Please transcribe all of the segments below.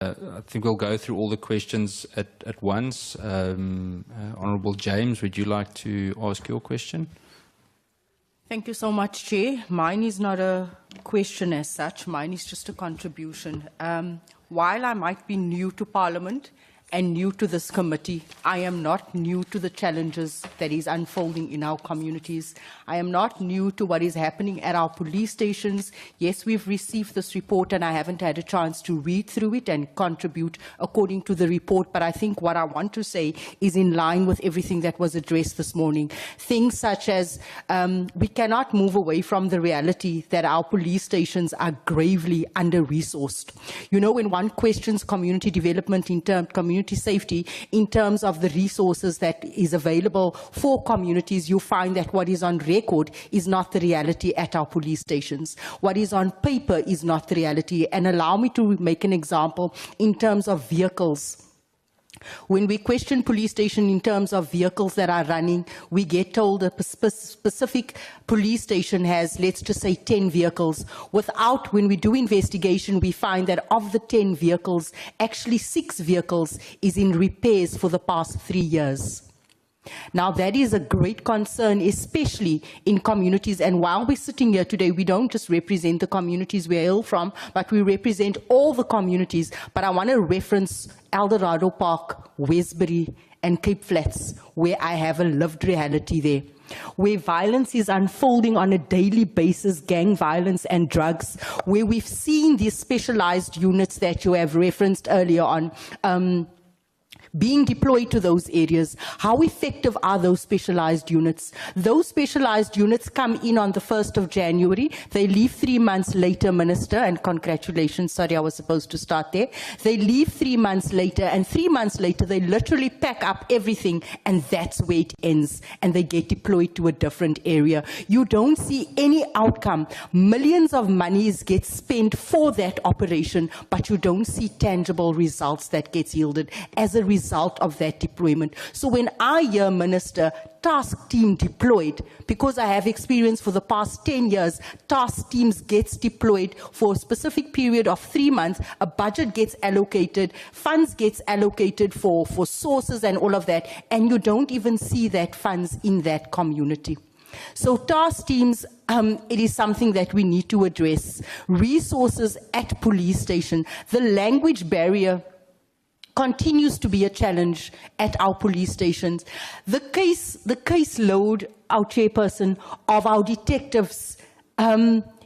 I think we'll go through all the questions at once. Honourable James, would you like to ask your question? Thank you so much, Chair. Mine is not a question as such. Mine is just a contribution. While I might be new to Parliament and new to this committee, I am not new to the challenges that is unfolding in our communities. I am not new to what is happening at our police stations. Yes, we've received this report and I haven't had a chance to read through it and contribute according to the report, but I think what I want to say is in line with everything that was addressed this morning. Things such as we cannot move away from the reality that our police stations are gravely under-resourced. You know, when one questions community development in terms of community safety in terms of the resources that is available for communities, you find that what is on record is not the reality at our police stations. What is on paper is not the reality. And allow me to make an example in terms of vehicles. When we question police station in terms of vehicles that are running, we get told a specific police station has, let's just say, 10 vehicles. Without, when we do investigation, we find that of the 10 vehicles, actually 6 vehicles is in repairs for the past 3 years. Now, that is a great concern, especially in communities. And while we're sitting here today, we don't just represent the communities we hail from, but we represent all the communities. But I want to reference Eldorado Park, Westbury, and Cape Flats, where I have a lived reality there, where violence is unfolding on a daily basis, gang violence and drugs, where we've seen these specialized units that you have referenced earlier on, being deployed to those areas. How effective are those specialized units? Those specialized units come in on the 1st of January. They leave 3 months later, Minister, and congratulations, sorry, I was supposed to start there. They leave 3 months later, and 3 months later, they literally pack up everything, and that's where it ends, and they get deployed to a different area. You don't see any outcome. Millions of monies get spent for that operation, but you don't see tangible results that gets yielded as a result of that deployment. So when I hear, Minister, task team deployed, because I have experience for the past 10 years, task teams gets deployed for a specific period of 3 months, a budget gets allocated, funds gets allocated for sources and all of that, and you don't even see that funds in that community. So task teams, it is something that we need to address. Resources at police station, the language barrier continues to be a challenge at our police stations. The caseload, our chairperson, of our detectives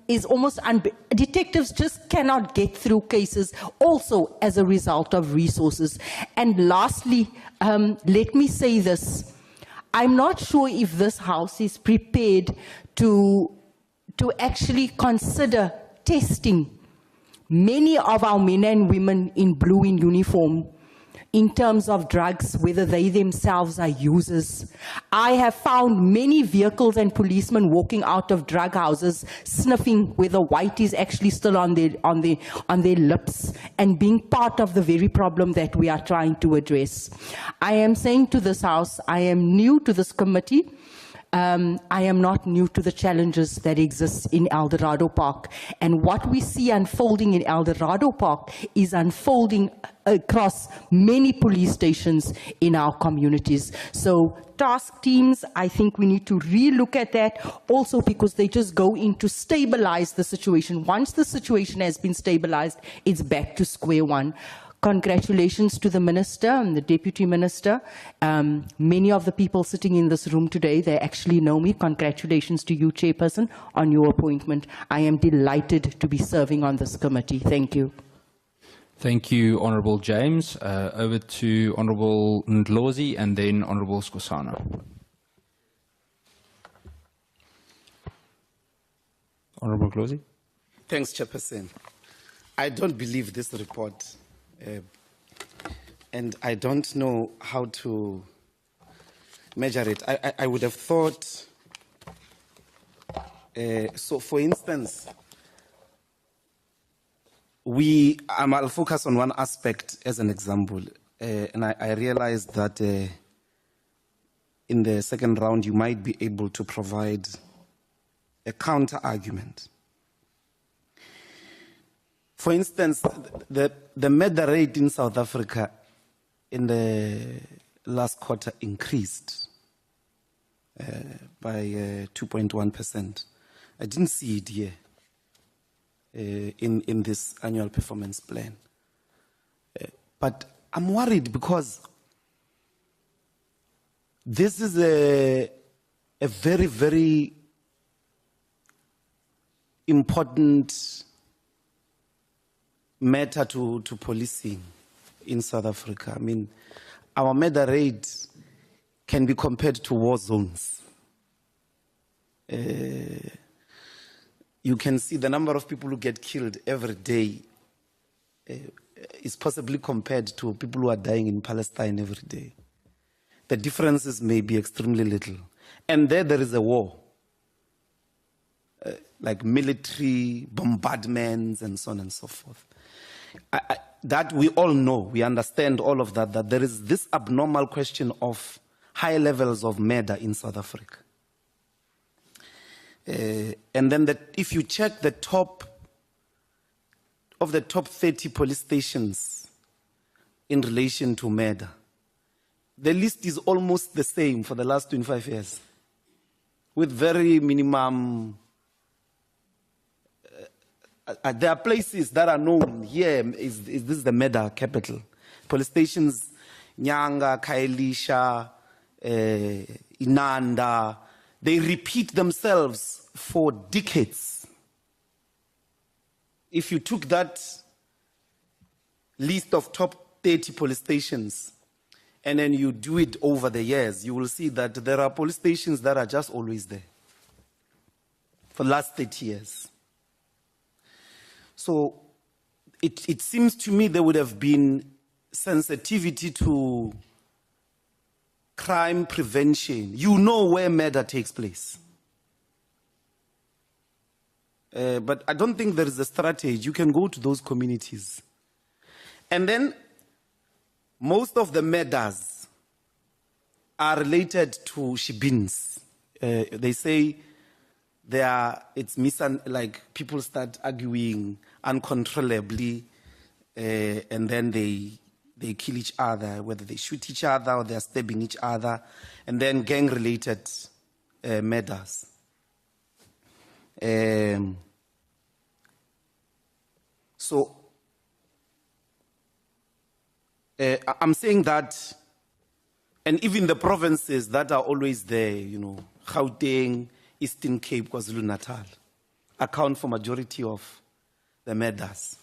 is almost detectives just cannot get through cases, also as a result of resources. And lastly, let me say this. I'm not sure if this House is prepared to actually consider testing many of our men and women in blue in uniform in terms of drugs, whether they themselves are users. I have found many vehicles and policemen walking out of drug houses, sniffing whether white is actually still on their lips, and being part of the very problem that we are trying to address. I am saying to this House, I am new to this committee. I am not new to the challenges that exist in Eldorado Park. And what we see unfolding in Eldorado Park is unfolding across many police stations in our communities. So task teams, I think we need to relook at that, also because they just go in to stabilize the situation. Once the situation has been stabilized, it's back to square one. Congratulations to the Minister and the Deputy Minister. Many of the people sitting in this room today, they actually know me. Congratulations to you, Chairperson, on your appointment. I am delighted to be serving on this committee. Thank you. Thank you, Honourable James. Over to Honourable Ndlozi and then Honourable Skosana. Honourable Ndlozi. Thanks, Chairperson. I don't believe this report. And I don't know how to measure it. I would have thought, so for instance, I'll focus on one aspect as an example, and I realized that in the second round you might be able to provide a counter argument. For instance, the murder rate in South Africa in the last quarter increased by 2.1%. I didn't see it here in this annual performance plan. But I'm worried because this is a very, very important matter to policing in South Africa. I mean, our murder rate can be compared to war zones. You can see the number of people who get killed every day is possibly compared to people who are dying in Palestine every day. The differences may be extremely little. And there is a war, like military bombardments and so on and so forth. That we all know, we understand all of that, that there is this abnormal question of high levels of murder in South Africa. And then if you check the top 30 police stations in relation to murder, the list is almost the same for the last 25 years, with very minimum. There are places that are known here. Is this the murder capital? Police stations, Nyanga, Khayelitsha, Inanda, they repeat themselves for decades. If you took that list of top 30 police stations and then you do it over the years, you will see that there are police stations that are just always there for the last 30 years. So it seems to me there would have been sensitivity to crime prevention. You know where murder takes place. But I don't think there is a strategy. You can go to those communities. And then most of the murders are related to Shibins. They say like people start arguing uncontrollably, and then they kill each other, whether they shoot each other or they're stabbing each other, and then gang-related murders. So I'm saying that, and even the provinces that are always there, Gauteng, Eastern Cape, KwaZulu-Natal, account for majority of the murders.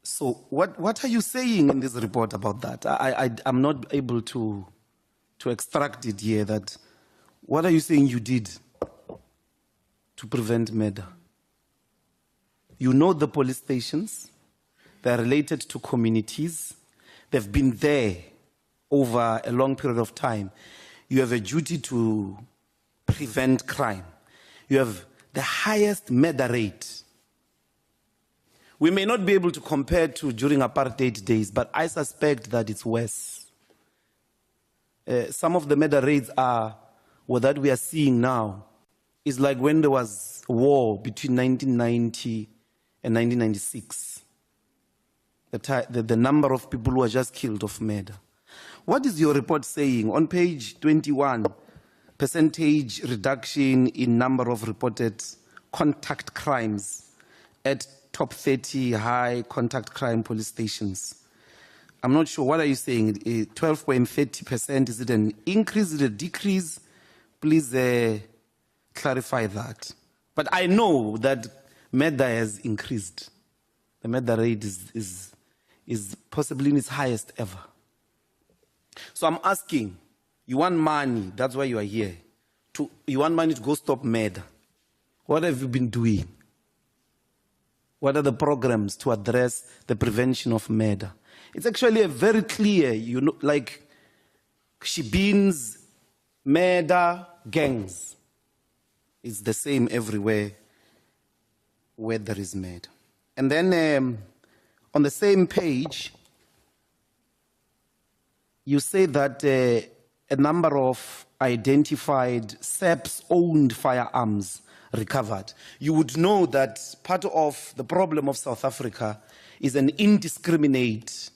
So what are you saying in this report about that? I'm not able to extract it here. That what are you saying you did to prevent murder? You know the police stations. They're related to communities. They've been there over a long period of time. You have a duty to prevent crime. You have the highest murder rate. We may not be able to compare to during apartheid days, but I suspect that it's worse. Some of the murder rates that we are seeing now is like when there was a war between 1990 and 1996. The number of people who were just killed of murder. What is your report saying? On page 21, percentage reduction in number of reported contact crimes at top 30 high contact crime police stations. I'm not sure. What are you saying? 12.30%. Is it an increase? Is it a decrease? Please clarify that. But I know that murder has increased. The murder rate is possibly in its highest ever. So I'm asking, you want money, that's why you are here. You want money to go stop murder. What have you been doing? What are the programs to address the prevention of murder? It's actually a very clear, like Shibins, murder, gangs. It's the same everywhere where there is murder. And then on the same page, you say that a number of identified SAPS-owned firearms recovered. You would know that part of the problem of South Africa is an indiscriminate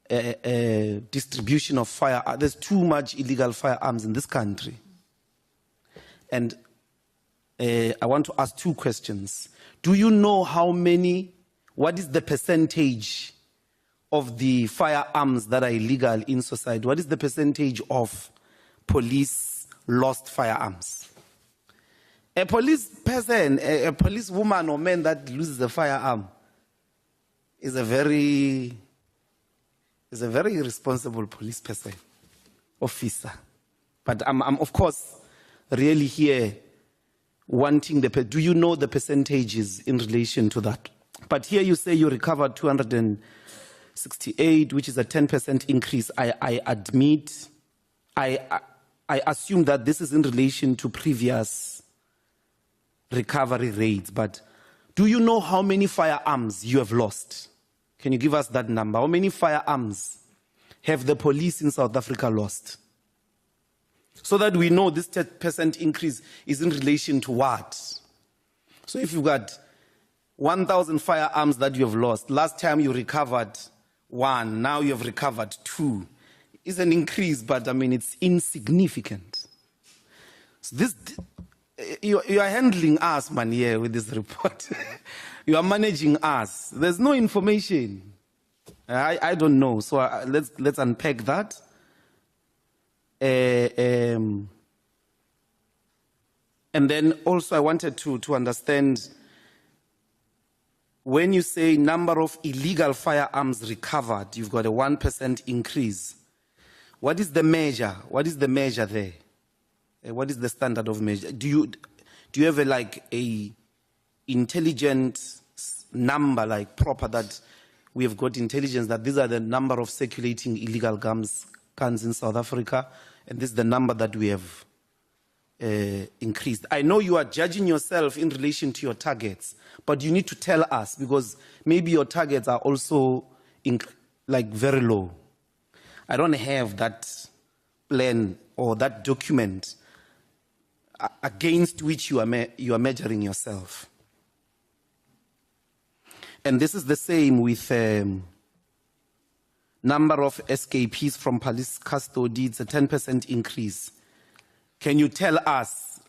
distribution of firearms. There's too much illegal firearms in this country. And I want to ask two questions. Do you know what is the percentage of the firearms that are illegal in society? What is the percentage of police lost firearms? A police person, a police woman or man that loses a firearm is a very irresponsible police person, officer. But I'm of course really here wanting do you know the percentages in relation to that? But here you say you recovered 268, which is a 10% increase. I admit, I assume that this is in relation to previous recovery rates, but do you know how many firearms you have lost? Can you give us that number? How many firearms have the police in South Africa lost? So that we know this 10% increase is in relation to what? So if you've got 1,000 firearms that you have lost, last time you recovered 1, now you have recovered 2. It's an increase, but I mean, it's insignificant. So this, you are handling us, man, here with this report. You are managing us. There's no information. I don't know. So let's unpack that. And then also I wanted to understand, when you say number of illegal firearms recovered, you've got a 1% increase. What is the measure? What is the measure there? What is the standard of measure? Do you have a intelligent number, like proper, that we have got intelligence that these are the number of circulating illegal guns in South Africa, and this is the number that we have increased? I know you are judging yourself in relation to your targets, but you need to tell us, because maybe your targets are also very low. I don't have that plan or that document against which you are measuring yourself. And this is the same with number of escapees from police custody. It's a 10% increase. Can you tell us,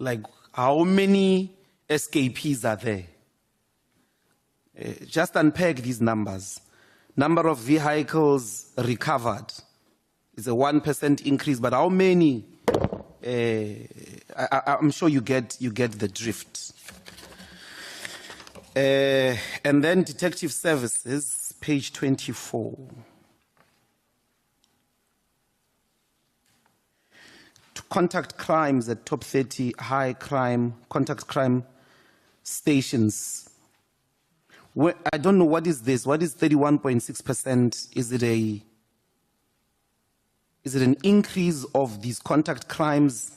how many escapees are there? Just unpack these numbers. Number of vehicles recovered is a 1% increase, but how many? I'm sure you get the drift. And then detective services, page 24. To contact crimes at top 30 high crime, contact crime stations. I don't know, what is this? What is 31.6%? Is it an increase of these contact crimes,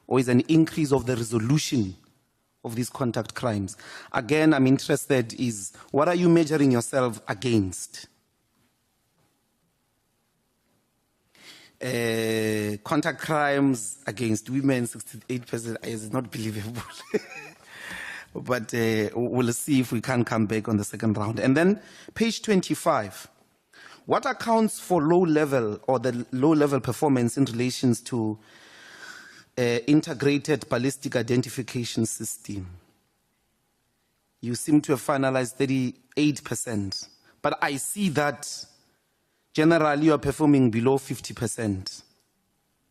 or is it an increase of the resolution of these contact crimes? Again, I'm interested is, what are you measuring yourself against? Contact crimes against women, 68%, is not believable. But we'll see if we can come back on the second round. And then page 25. What accounts for low-level or the low-level performance in relation to integrated ballistic identification system? You seem to have finalized 38%. But I see that generally you are performing below 50%.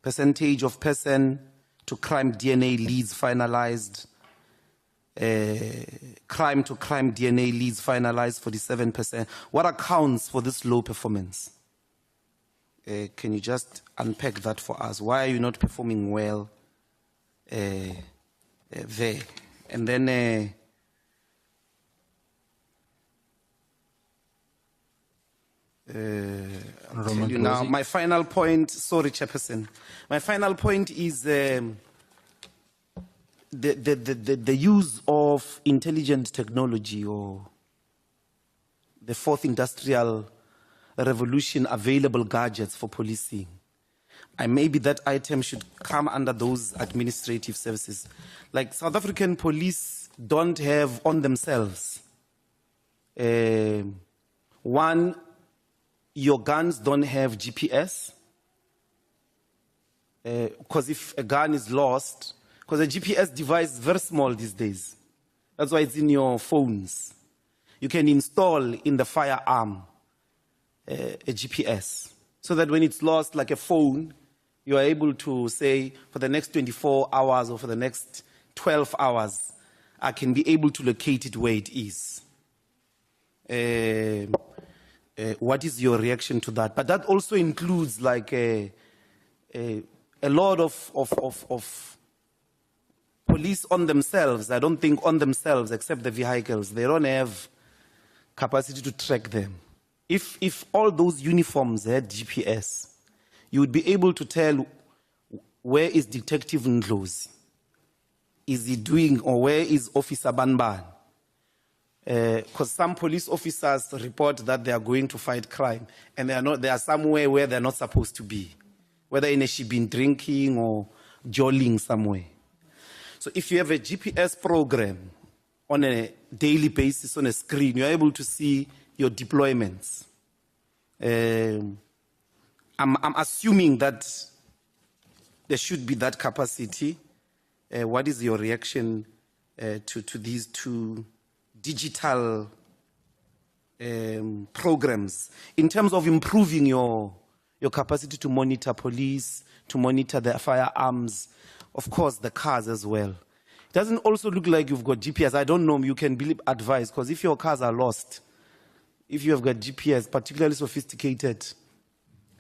Percentage of person to crime DNA leads finalized. Crime to crime DNA leads finalized, 47%. What accounts for this low performance? Can you just unpack that for us? Why are you not performing well there? And then now, my final point, sorry, Chairperson. My final point is the use of intelligent technology, or the fourth industrial revolution, available gadgets for policing. maybe that item should come under those administrative services. Like South African police don't have on themselves. One, your guns don't have GPS. Because if a gun is lost, because a GPS device is very small these days. That's why it's in your phones. You can install in the firearm a GPS, so that when it's lost, like a phone, you are able to say, for the next 24 hours or for the next 12 hours, I can be able to locate it where it is. What is your reaction to that? But that also includes like a lot of police on themselves. I don't think on themselves, except the vehicles. They don't have capacity to track them. If all those uniforms had GPS, you would be able to tell where is Detective Ndlozi? Is he doing, or where is Officer Banban? Because some police officers report that they are going to fight crime, and they are somewhere where they're not supposed to be, whether in a shebeen drinking or jolling somewhere. So if you have a GPS program on a daily basis on a screen, you're able to see your deployments. I'm assuming that there should be that capacity. What is your reaction to these two digital programs in terms of improving your capacity to monitor police, to monitor the firearms, of course, the cars as well? It doesn't also look like you've got GPS. I don't know, you can advise, because if your cars are lost, if you have got GPS, particularly sophisticated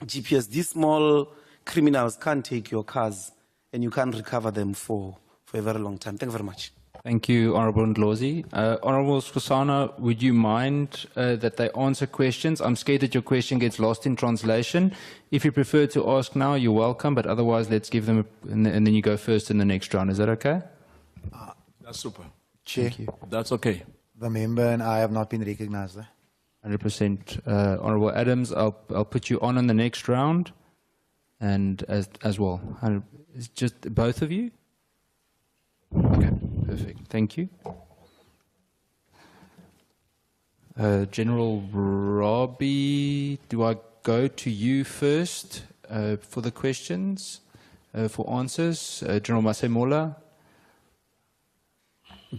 GPS, these small criminals can't take your cars and you can't recover them for a very long time. Thank you very much. Thank you, Honourable Ndlozi. Honourable Skhosana, would you mind that they answer questions? I'm scared that your question gets lost in translation. If you prefer to ask now, you're welcome, but otherwise let's give them, and then you go first in the next round. Is that okay? That's super. Chair, That's okay. the member and I have not been recognized. 100%. Honourable Adams, I'll put you on the next round, and as well. It's just both of you? Okay, perfect. Thank you. General Robbie, do I go to you first for the questions, for answers? General Masemola?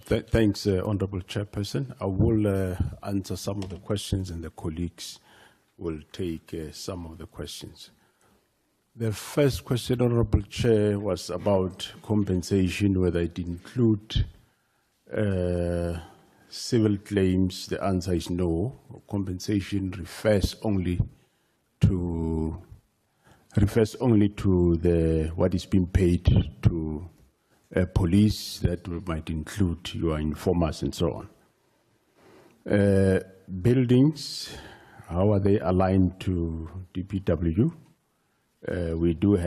Thanks, Honourable Chairperson. I will answer some of the questions, and the colleagues will take some of the questions. The first question, Honourable Chair, was about compensation, whether it include civil claims. The answer is no. Compensation refers only to what is being paid to police. That might include your informers and so on. Buildings, how are they aligned to DPW? We do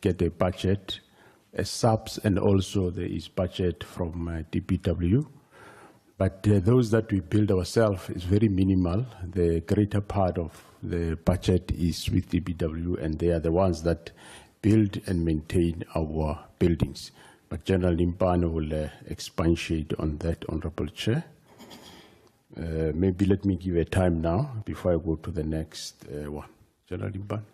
get a budget, subs, and also there is budget from DPW. But those that we build ourselves is very minimal. The greater part of the budget is with DPW, and they are the ones that build and maintain our buildings. But General Limpano will expatiate on that, Honourable Chair. Maybe let me give a time now before I go to the next one. General Limpano.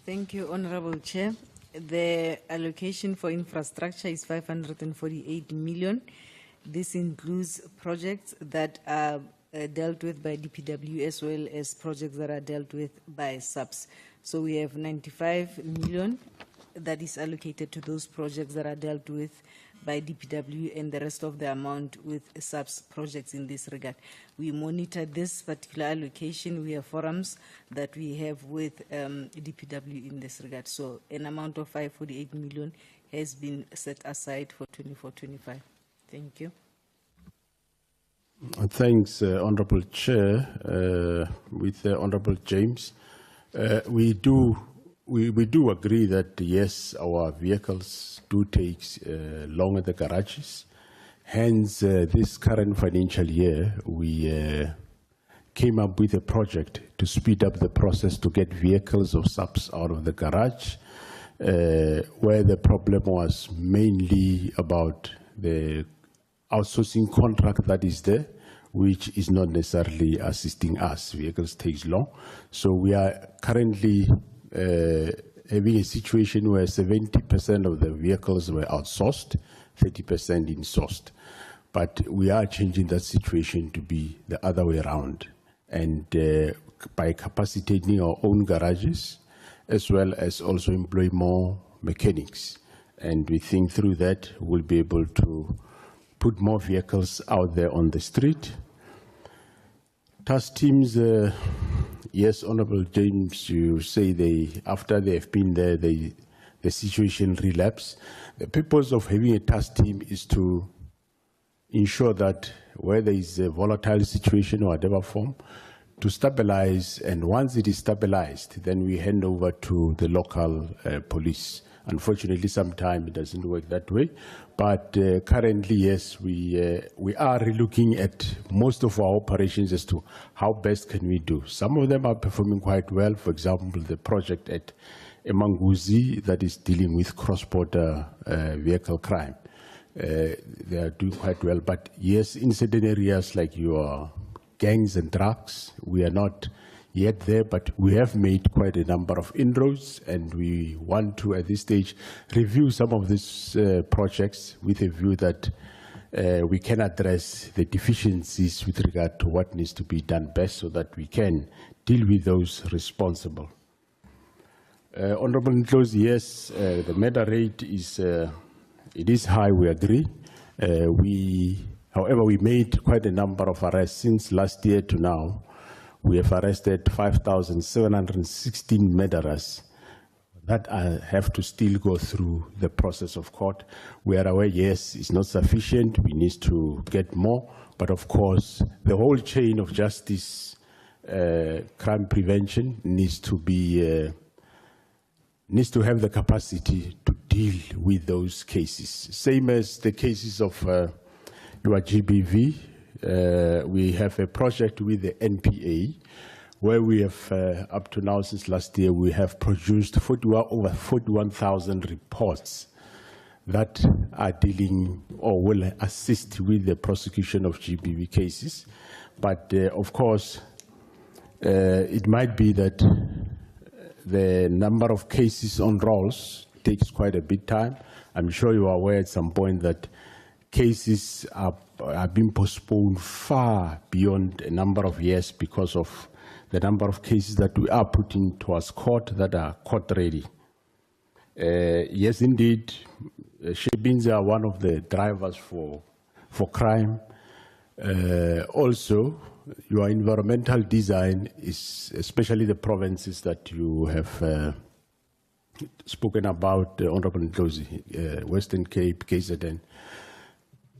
Thank you, Honourable Chair. The allocation for infrastructure is 548 million. This includes projects that are dealt with by DPW as well as projects that are dealt with by SAPS. So we have 95 million that is allocated to those projects that are dealt with by DPW, and the rest of the amount with SAPS projects in this regard. We monitor this particular allocation. We have forums that we have with DPW in this regard. So an amount of 548 million has been set aside for 24-25. Thank you. Thanks, Honourable Chair. With Honourable James, we do agree that yes, our vehicles do take long at the garages. Hence, this current financial year, we came up with a project to speed up the process to get vehicles or subs out of the garage, where the problem was mainly about the outsourcing contract that is there, which is not necessarily assisting us. Vehicles takes long. So we are currently having a situation where 70% of the vehicles were outsourced, 30% insourced. But we are changing that situation to be the other way around. And by capacitating our own garages, as well as also employ more mechanics. And we think through that, we'll be able to put more vehicles out there on the street. Task teams, yes, Honorable James, you say after they have been there, the situation relapse. The purpose of having a task team is to ensure that where there is a volatile situation or whatever form, to stabilize, and once it is stabilized, then we hand over to the local police. Unfortunately, sometimes it doesn't work that way, but currently, yes, we are relooking at most of our operations as to how best can we do. Some of them are performing quite well. For example, the project at Emanguzi that is dealing with cross-border vehicle crime. They are doing quite well, but yes, in certain areas like your gangs and drugs, we are not yet there, but we have made quite a number of inroads, and we want to, at this stage, review some of these projects with a view that we can address the deficiencies with regard to what needs to be done best so that we can deal with those responsible. Honorable Ndlozi, yes, the murder rate is it is high, we agree. However, we made quite a number of arrests since last year to now. We have arrested 5,716 murderers that have to still go through the process of court. We are aware, yes, it's not sufficient. We need to get more. But of course, the whole chain of justice, crime prevention needs to have the capacity to deal with those cases. Same as the cases of your GBV. We have a project with the NPA where we have, up to now since last year, we have produced over 41,000 reports that are dealing or will assist with the prosecution of GBV cases. But of course, it might be that the number of cases on rolls takes quite a bit time. I'm sure you are aware at some point that cases are being postponed far beyond a number of years because of the number of cases that we are putting towards court that are court ready. Yes, indeed, Shebins are one of the drivers for crime. Also, your environmental design is, especially the provinces that you have spoken about, Honorable Ndlozi, Western Cape, KZN.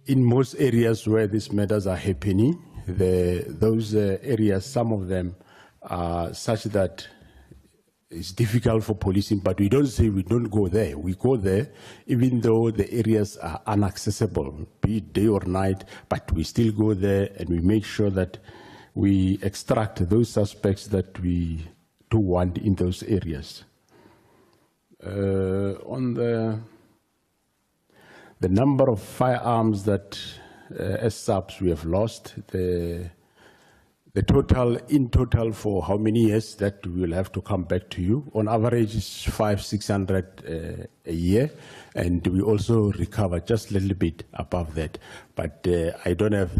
In most areas where these matters are happening, those areas, some of them are such that it's difficult for policing, but we don't say we don't go there. We go there even though the areas are inaccessible, be it day or night, but we still go there and we make sure that we extract those suspects that we do want in those areas. On the number of firearms that as subs we have lost, the total, in total for how many years, that we will have to come back to you. On average, it's 500-600 a year, and we also recover just a little bit above that. But I don't have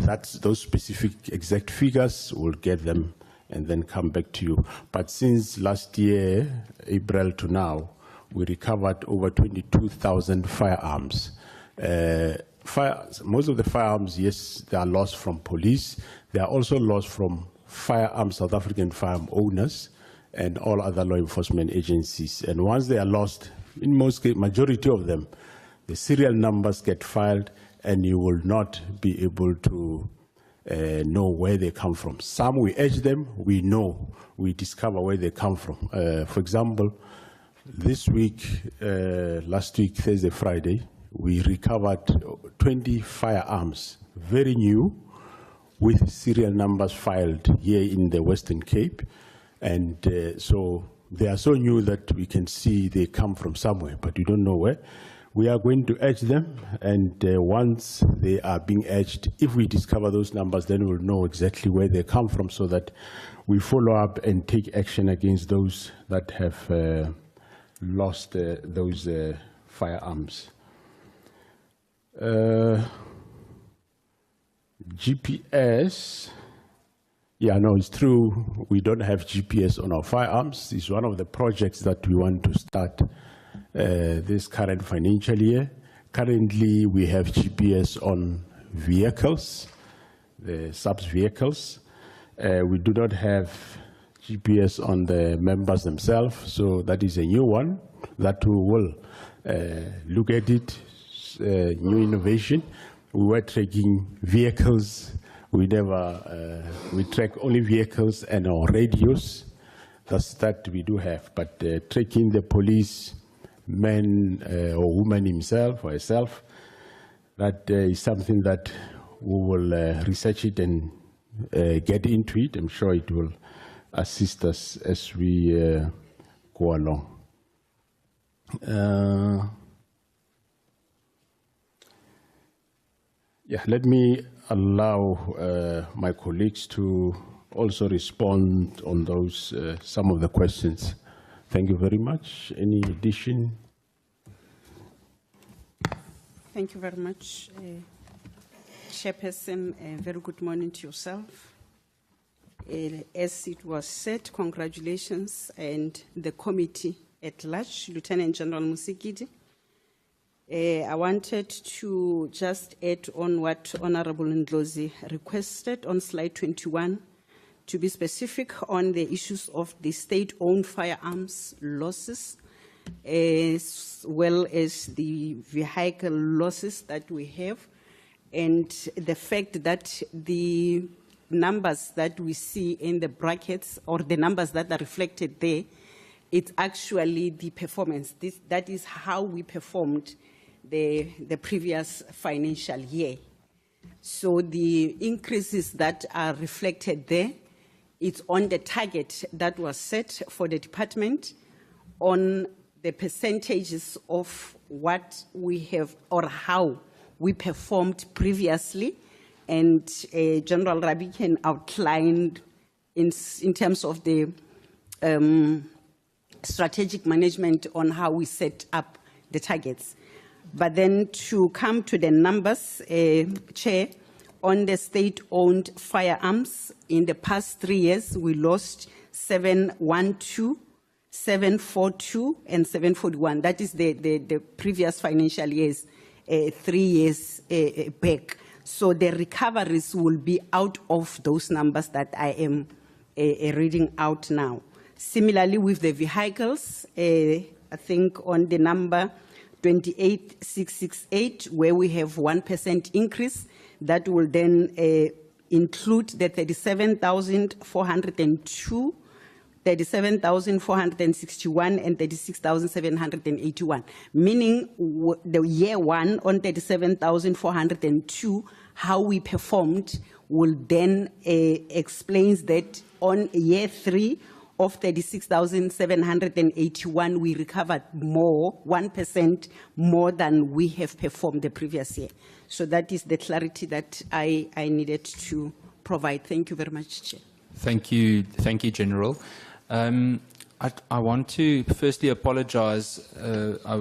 those specific exact figures. We'll get them and then come back to you. But since last year, April to now, we recovered over 22,000 firearms. Most of the firearms, yes, they are lost from police. They are also lost from South African firearm owners and all other law enforcement agencies. And once they are lost, in most cases, majority of them, the serial numbers get filed and you will not be able to know where they come from. Some we edge them, we know, we discover where they come from. For example, this week, last week, Thursday, Friday, we recovered 20 firearms, very new, with serial numbers filed here in the Western Cape. And so they are so new that we can see they come from somewhere, but we don't know where. We are going to edge them, and once they are being edged, if we discover those numbers, then we'll know exactly where they come from so that we follow up and take action against those that have lost those firearms. GPS, yeah, no, it's true. We don't have GPS on our firearms. It's one of the projects that we want to start this current financial year. Currently, we have GPS on vehicles, the subs vehicles. We do not have GPS on the members themselves, so that is a new one that we will look at it, new innovation. We were tracking vehicles. We never, we track only vehicles and our radios. That's that we do have, but tracking the police man or woman himself or herself, that is something that we will research it and get into it. I'm sure it will assist us as we go along. Yeah, let me allow my colleagues to also respond on those, some of the questions. Thank you very much. Any addition? Thank you very much, Chairperson. Very good morning to yourself. As it was said, congratulations and the committee at large, Lieutenant General Musigidi. I wanted to just add on what Honorable Ndlozi requested on slide 21, to be specific on the issues of the state-owned firearms losses, as well as the vehicle losses that we have, and the fact that the numbers that we see in the brackets, or the numbers that are reflected there, it's actually the performance. That is how we performed the previous financial year. So the increases that are reflected there, it's on the target that was set for the department, on the percentages of what we have or how we performed previously. And General Rabi can outline in terms of the strategic management on how we set up the targets. But then to come to the numbers, Chair, on the state-owned firearms, in the past 3 years, we lost 712, 742, and 741. That is the previous financial years, 3 years back. So the recoveries will be out of those numbers that I am reading out now. Similarly, with the vehicles, I think on the number 28668, where we have 1% increase, that will then include the 37,402, 37,461, and 36,781, meaning the year one on 37,402, how we performed will then explains that on year 3 of 36,781, we recovered more, 1% more than we have performed the previous year. So that is the clarity that I needed to provide. Thank you very much, Chair. Thank you, General. I want to firstly apologize. I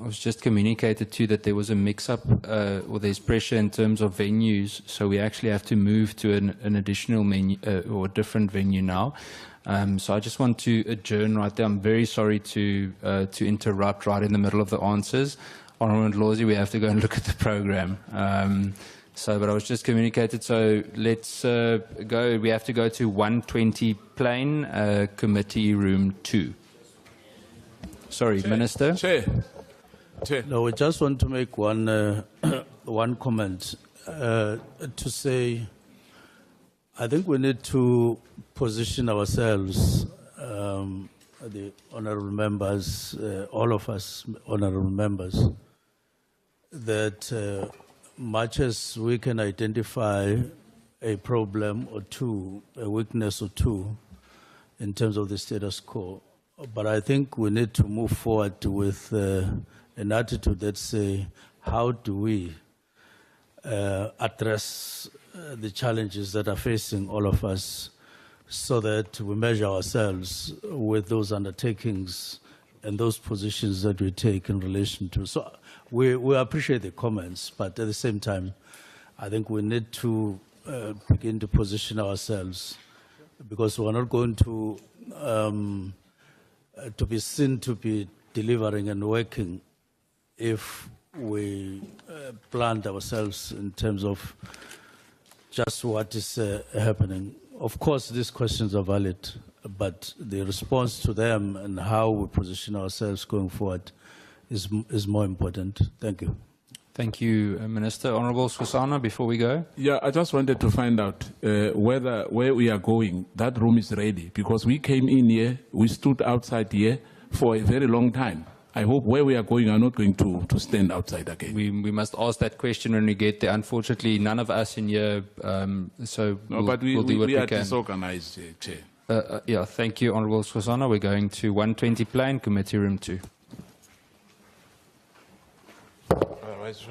was just communicated to that there was a mix-up or there's pressure in terms of venues, so we actually have to move to an additional menu or a different venue now. So I just want to adjourn right there. I'm very sorry to interrupt right in the middle of the answers. Honourable Ndlozi, we have to go and look at the program. But I was just communicated, so let's go. We have to go to 120 Plain, Committee Room 2. Sorry, Chair, Minister. Chair. No, we just want to make one comment to say, I think we need to position ourselves, the honourable members, all of us honourable members, that much as we can identify a problem or two, a weakness or two in terms of the status quo. But I think we need to move forward with an attitude that say, how do we address the challenges that are facing all of us so that we measure ourselves with those undertakings and those positions that we take in relation to. So we appreciate the comments, but at the same time, I think we need to begin to position ourselves, because we're not going to be seen to be delivering and working if we plant ourselves in terms of just what is happening. Of course, these questions are valid, but the response to them and how we position ourselves going forward is more important. Thank you. Thank you, Minister. Honourable Skhosana, before we go. Yeah, I just wanted to find out where we are going, that room is ready, because we came in here, we stood outside here for a very long time. I hope where we are going are not going to stand outside again. We must ask that question when we get there. Unfortunately, none of us in here, so No, we'll do what we we are can. disorganized, Chair. Yeah, thank you, Honourable Skhosana. We're going to 120 Plain, Committee Room 2. Otherwise,